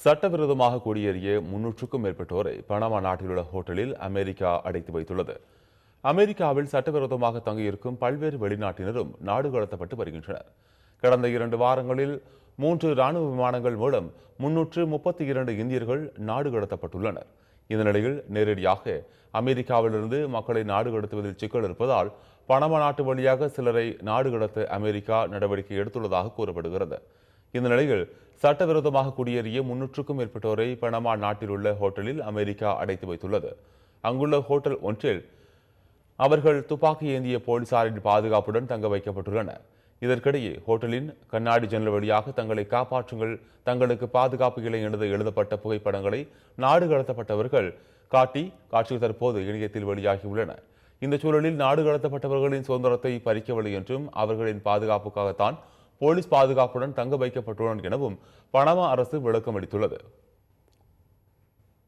சட்டவிரோதமாக குடியேறிய 300க்கும் மேற்பட்டோரை பனாமா நாட்டிலுள்ள ஹோட்டலில் அமெரிக்கா அடைத்து வைத்துள்ளது. அமெரிக்காவில் சட்டவிரோதமாக தங்கியிருக்கும் பல்வேறு வெளிநாட்டினரும் நாடு கடத்தப்பட்டு வருகின்றனர். கடந்த 2 வாரங்களில் 3 ராணுவ விமானங்கள் மூலம் 332 இந்தியர்கள் நாடு கடத்தப்பட்டுள்ளனர். இந்த நிலையில் நேரடியாக அமெரிக்காவிலிருந்து மக்களை நாடு கடத்துவதில் சிக்கல் இருப்பதால் பனாமா நாட்டு வழியாக சிலரை நாடு கடத்த அமெரிக்கா நடவடிக்கை எடுத்துள்ளதாக கூறப்படுகிறது. இந்த நிலையில் சட்டவிரோதமாக குடியேறிய 300க்கும் மேற்பட்டோரை பனாமா நாட்டில் உள்ள ஹோட்டலில் அமெரிக்கா அடைத்து வைத்துள்ளது. அங்குள்ள ஹோட்டல் ஒன்றில் அவர்கள் துப்பாக்கி ஏந்திய போலீசாரின் பாதுகாப்புடன் தங்க வைக்கப்பட்டுள்ளனர். இதற்கிடையே ஹோட்டலின் கண்ணாடி ஜன்னல் வழியாக தங்களை காப்பாற்றுங்கள், தங்களுக்கு பாதுகாப்பு இல்லை என்று எழுதப்பட்ட புகைப்படங்களை நாடு கடத்தப்பட்டவர்கள் காட்டி காட்சிகள் தற்போது இணையத்தில் வெளியாகியுள்ளன. இந்த சூழலில் நாடு கடத்தப்பட்டவர்களின் சுதந்திரத்தை பறிக்கவில்லை என்றும் அவர்களின் பாதுகாப்புக்காகத்தான் போலீஸ் பாதுகாப்புடன் தங்க வைக்கப்பட்டுள்ளனர் எனவும் பனாமா அரசு விளக்கம் அளித்துள்ளது.